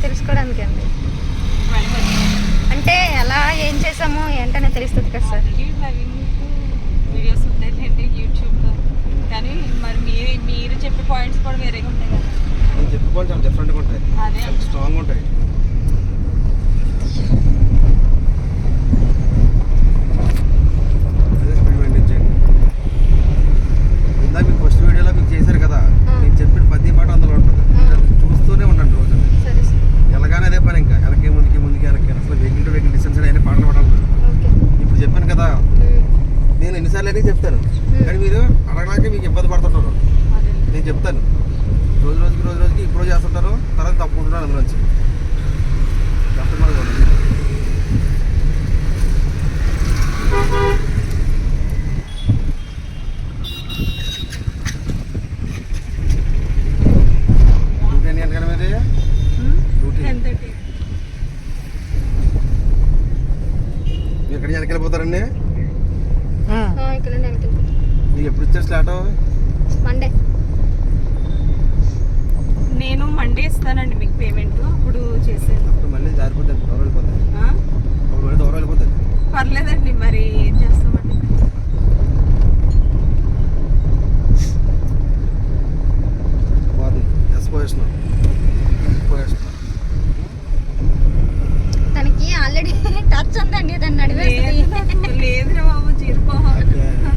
తెలుసుకోవడానికి అండి. అంటే ఎలా ఏం చేసామో ఏంటనే తెలుస్తుంది కదా సార్. వీడియోస్ ఉంటాయండి యూట్యూబ్లో, కానీ మరి మీరు చెప్పే పాయింట్స్ కూడా వేరేగా ఉంటాయి కదా. నేను చెప్పే పాయింట్స్ చాలా డిఫరెంట్గా ఉంటాయి, అదే స్ట్రాంగ్ ఉంటాయి. అదే స్పీడ్ మెయింటైన్ చేయండి. ఇందాక మీకు ఫస్ట్ వీడియోలో మీకు చేశారు కదా, నేను చెప్పిన ప్రతి మాట అందులో ఉంటుంది. చూస్తూనే ఉండండి రోజు. సరే సార్. ఎలాగానే అదే పని, ఇంకా వెనక్కి ముందుకి వెనక్కి అసలు వెహికల్ టు వెహికల్ డిస్టెన్స్ అయినా పాటలు పడాలి. ఇప్పుడు చెప్పాను కదా, నేను ఎన్నిసార్లు అనేది చెప్తాను, కానీ మీరు అడగడానికి మీకు ఇబ్బంది పడుతుంటారు. నేను చెప్తాను రోజు రోజుకి ఇప్పుడు చేస్తుంటారు, తర్వాత తప్పుకుంటున్నాను అందులోంచి చెప్తున్నాను కూడా. డ్యూటీ ఎన్ని గంటల మీద డ్యూటీ? 10:30. మీరు ఎక్కడికి వెనకెళ్ళిపోతారండి? ఇక్కడ నుండి మీకు ఎప్పుడు ఇచ్చారు స్లాట్? మండే. నేను మండే ఇస్తానండి మీకు పేమెంట్, అప్పుడు చేసాను. అప్పుడు మళ్ళీ జారిపోతుంది, దూరం వెళ్ళిపోతుంది. అప్పుడు మళ్ళీ దూరం వెళ్ళిపోతుంది. పర్లేదండి, మరి ఏం చేస్తామండి. బాగుంది. ఎక్స్పోయేషన్ తనకి ఆల్రెడీ టచ్ ఉందండి, దాన్ని నడివేస్తుంది. లేదురా బాబు, చీరిపోవాలి.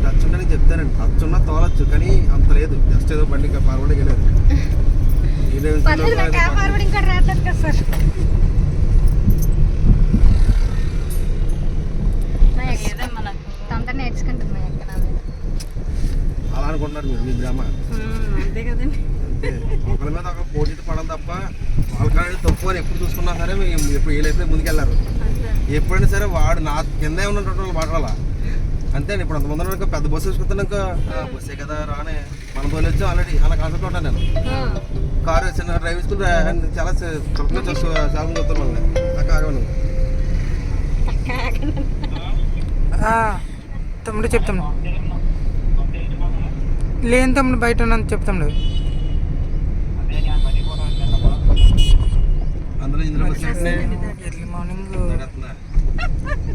టచ్ ఉందని చెప్తానండి. టచ్ ఉన్నా తోలచ్చు, కానీ అంత లేదు. జస్ట్ ఏదో బండి ఫార్వర్డ్ వెళ్ళలేదు. పర్లేదు, నాకు ఆ ఫార్వర్డ్ ఇంకా రావట్లేదు కదా సార్. తొందర నేర్చుకుంటుంది మా అక్క నా మీద. అలా అనుకుంటున్నారు మీరు, మీ డ్రామా అంతే కదండి. అంతే. ఒకరి మీద ఒక పోటీ పడడం తప్ప వాళ్ళకాడ తప్పు అని ఎప్పుడు చూసుకున్నా సరే మేము ఎప్పుడు ఏ లైఫ్లో ముందుకెళ్ళారు. ఎప్పుడైనా సరే వాడు నా కిందే ఉన్నటువంటి వాళ్ళు మాట్లాడాలా అంతే. ఇప్పుడు అంతమంది ఉన్నాక పెద్ద బస్సు వేసుకుంటున్నాక బస్సే కదా రానే మనం తోలొచ్చు ఆల్రెడీ అలా కాన్సెప్ట్ ఉంటాను నేను. కారు చిన్న డ్రైవింగ్ స్కూల్ చాలా చాలా మంది చెప్తారు మళ్ళీ ఆ కారు అని. తమ్ముడు చెప్తాము, లేని తమ్ముడు బయట ఉన్నాను చెప్తాము. అందులో ఇందులో ఎర్లీ మార్నింగ్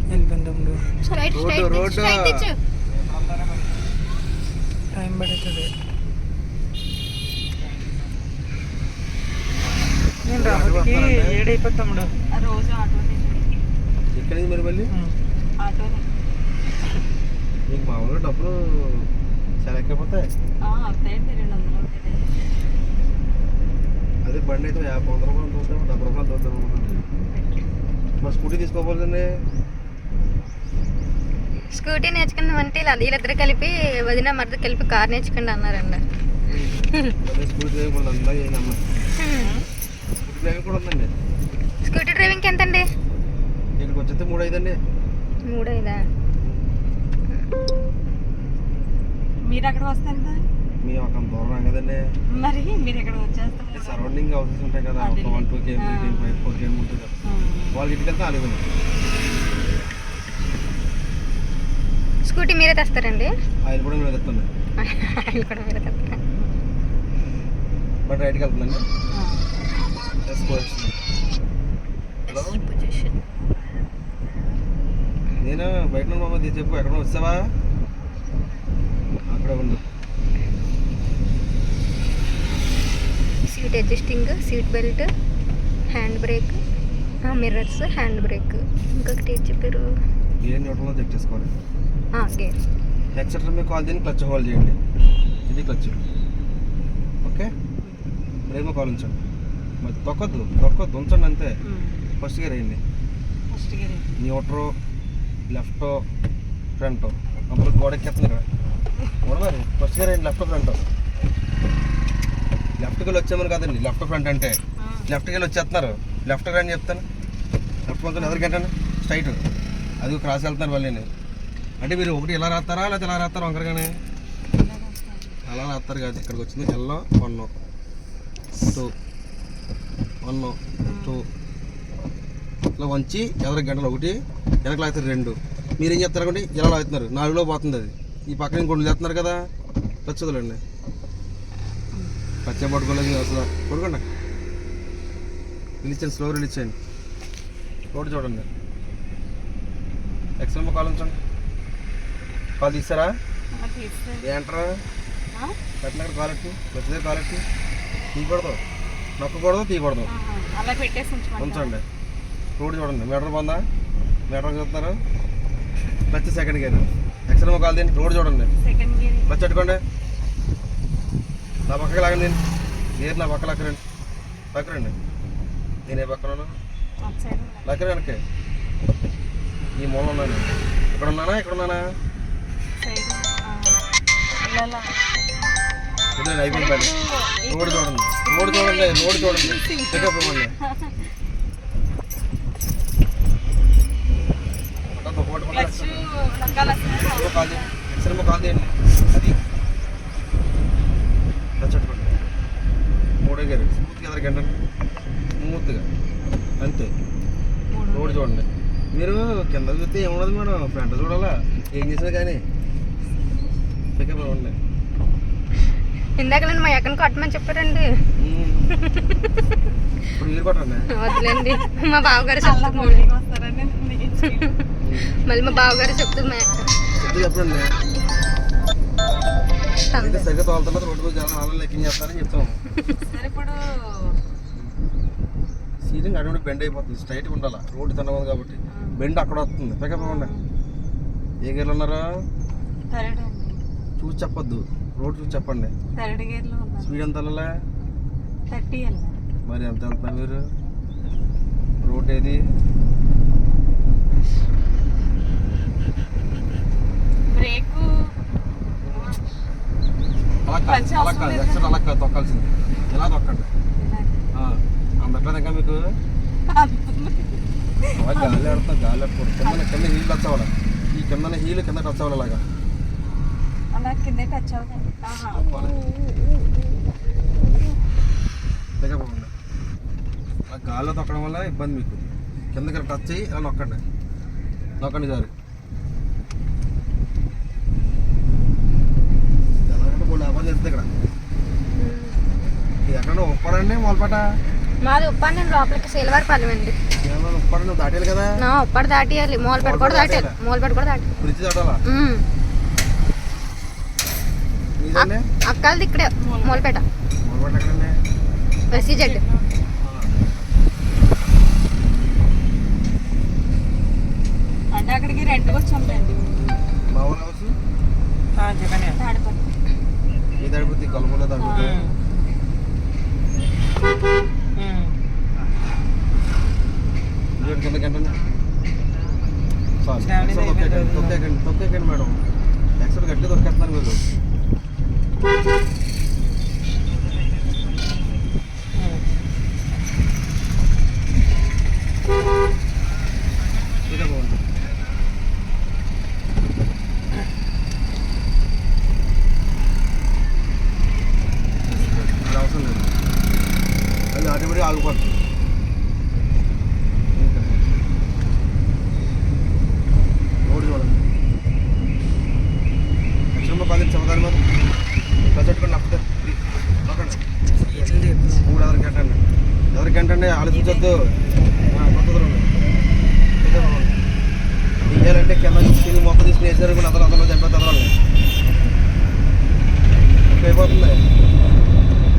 వెళ్ళిపోయింది తమ్ముడు. రోడ్డు టైం పడుతుంది. నేను రావడానికి 7 అయిపోతుంది తమ్ముడు. రోజు ఆటోనే. ఎక్కడి మీరు మళ్ళీ ఆటోనే. మీకు మామూలుగా డబ్బులు చాలా ఎక్కిపోతాయి. అవుతాయండి, 200 అవుతాయి. అదే బండి అయితే 50 రూపాయలు చూద్దాం, 70 రూపాయలు చూద్దాం. మరి స్కూటీ తీసుకోపోతుందండి. స్కూటీ నేర్చుకున్నామంటే వీళ్ళిద్దరు కలిపి వదిన మరద కలిపి కార్ నేర్చుకోండి అన్నారండి. స్కూటీ డ్రైవింగ్ కూడా ఉందా? ఏమన్నా స్కూటీ డ్రైవింగ్ కూడా ఉందండి. స్కూటీ డ్రైవింగ్కి ఎంతండి? ఇక్కడికి వచ్చేస్తే 3,500 అండి. 3,500? మీరు అక్కడ వస్తే ఎంత? మేము అక్కడ దూరం కదండి. మరి మీరు ఇక్కడ వచ్చేస్తాం. సరౌండింగ్ హౌసెస్ ఉంటాయి కదా, 1-2 KM 3 KM ఉంటుంది కదా, వాళ్ళకి ఇంటికి వెళ్తే 4,000. స్కూటీ మీరే తెస్తారండి? ఆయిల్ కూడా మేము తెస్తాను. ఆయిల్ కూడా మీరే తెస్తారా? బట్ రైట్కి వెళ్తుందండి. హలో, నేను బయట నుండి చెప్పు, ఎక్కడ వచ్చావా? అక్కడే ఉండు. Seat adjusting, seat belt, hand brake, mirrors, hand brake, ఇంకొకటి ఏం చెప్పారు? గేర్ న్యూట్రల్లో చెక్ చేసుకోవాలి. గేర్. ఎక్సెట్రా మీకు కాల్ చేయండి, క్లచ్ హోల్డ్ చేయండి. ఇది క్లచ్. ఓకే, బ్రేక్ కాల్ ఉంచండి. మరి తొక్కొద్దు ఉంచండి అంతే. ఫస్ట్ గేర్ వేయండి. న్యూట్రో, లెఫ్ట్, ఫ్రంట్. అప్పుడు గోడ ఎక్కేస్తుంది కదా మరి. ఫస్ట్ గేర్ వేయండి, లెఫ్ట్ ఫ్రంట్. లెఫ్ట్కి వెళ్ళి వచ్చామని కదండి లెఫ్ట్ ఫ్రంట్ అంటే. లెఫ్ట్కి వెళ్ళి వచ్చేస్తున్నారు, లెఫ్ట్ రండి చెప్తాను. లెఫ్ట్ కొంచెం ఎదురుగంటాను స్ట్రైట్, అది క్రాస్ వెళ్తున్నారు మళ్ళీ. అంటే మీరు ఒకటి ఇలా రాస్తారా లేకపోతే ఇలా రాస్తారా వంకరగానే? అలా రాస్తారు కాదు. ఇక్కడికి వచ్చింది ఎల్లో 1 2 1 2 ఇలా వంచి ఎదురు గంటలు ఒకటి వెనక లాగుతారు 2. మీరేం చెప్తారు అనుకోండి, ఇలా లాగుతున్నారు 4లో పోతుంది అది. ఈ పక్కన ఇంకొండు చేస్తున్నారు కదా, వచ్చేదండి. పచ్చే పట్టుకోలేదు అసలు పడుకోండి. రిలీజ్ చేయండి, స్లో రిలీజ్ చేయండి. రోడ్డు చూడండి. ఎక్సెల్ కాల్ ఉంచండి. కాల్ తీస్తారా? ఏంటరా పెట్టినాక కాల్ ఎట్టి, వచ్చిదే కాల్ ఎట్టి. తీయకూడదు, నొక్కకూడదు, తీయకూడదు, అలా పెట్టేసి ఉంచండి. రోడ్డు చూడండి. మీటర్ పొందా? మీటర్ చూస్తున్నారు. Clutch second gear. ఎక్సెల్ కాల్ తీయండి. రోడ్డు చూడండి. సెకండ్ గేర్ క్లచ్ పెట్టుకోండి. నా పక్కకి లాగండి. గేర్ నా పక్క లక్కరండి. లక్కరండి. నేను ఏ పక్కన లక్కర వెనక్కి. ఈ మూల ఉన్నాను. ఇక్కడ ఉన్నానా? ఇక్కడ ఉన్నానా? ఇదే అయిపోయింది పని. రోడ్డు చూడండి. రోడ్డు చూడండి. రోడ్డు చూడండి. పికప్ ఇవ్వండి. సినిమా కాల్ తీయండి. అది చట్టుకోండి. మూడే గారు స్మూత్గా ఎదరికండి. స్మూత్గా అంతే. రోడ్డు చూడండి. మీరు కింద చూస్తే ఏమున్నది మేడం, ఫ్రంట్ చూడాలా ఏం చేసినా కానీ. పికప్ ఇవ్వండి. ఇందాక నేను మా అక్కని కొట్టమని చెప్పారండి. ఇప్పుడు మీరు కొట్టండి. వద్దులేండి, మా బావగారు చెప్తుంది. మళ్ళీ మా బావగారు చెప్తుంది మా అక్క. చెప్పండి. అయితే సరిగ్గా తోలుతున్నది రోడ్డు మీద జనం ఆన్లైన్ లెక్కింగ్ చేస్తారని చెప్తాము. సీలింగ్ అటువంటి బెండ్ అయిపోతుంది. స్ట్రైట్గా ఉండాలి. రోడ్డు తిన్నది కాబట్టి బెండ్ అక్కడ వస్తుంది. పికప్ ఇవ్వండి. ఏ గేర్లు ఉన్నారా చూసి చెప్పొద్దు, రోడ్ చూసి చెప్పండి. స్పీడ్ ఎంత వెళ్ళాలా? 30 మరి ఎంత వెళ్తున్నారు మీరు? రోడ్ ఏది? బ్రేకు అలా కాదు ఎక్స్ట్రా అలా కాదు తొక్కాల్సింది. ఇలా తొక్కండి. అందట్లేదు ఇంకా మీకు. అలా గాలి ఆడుతా, గాలి ఆడకూడదు. కింద కింద హీల్ టచ్ అవ్వాలి. ఈ కింద హీల్ కింద టచ్ అవ్వాలి. అలాగా అలా కింద టచ్ అవుతుంది. అలా గాల్లో తొక్కడం వల్ల ఇబ్బంది మీకు. కిందకి టచ్ అయ్యి అలా నొక్కండి. నొక్కండి సార్. వ్యాపారం చేస్తుంది ఇక్కడ. ఎక్కడ ఉప్పాడండి మొలపేట? మాది ఉప్పాడు. నేను లోపలికి సిల్వర్పల్లి అండి. ఉప్పాడు నువ్వు దాటేయాలి కదా? ఉప్పాడు దాటియాలి. మూలపేట కూడా దాటాలి. మూలపేట కూడా దాటి బ్రిడ్జ్ దాటాలా? అక్కలది ఇక్కడే మూలపేట. మొలపేట ఎక్కడండి? SEZ. అంటే అక్కడికి రెంట్కి వచ్చాండి. మా ఊరు హౌస్ తాడిపత్రి. ఈ తడిపోతే కలుపులో తగ్గుతుంది. కింద గంటనే తొక్కేకండి మేడం. యాక్సిడెంట్ గట్టి దొరికేస్తున్నారు మీరు. ఇదే బాగుంది. అది అవసరం లేదు. అది ఆటోమేటిక్ ఆగిపోతుంది. రోడ్డు చూడండి. లక్షణంలో పది చెమదాని మీద పెట్టుకుని నప్పతే మూడు ఎవరికంటండి ఆలోచించొద్దు. ఇయ్యాలంటే కింద తీసుకుని మొత్తం తీసుకుని వేసారు. అందులో చంపేది అయిపోతుంది.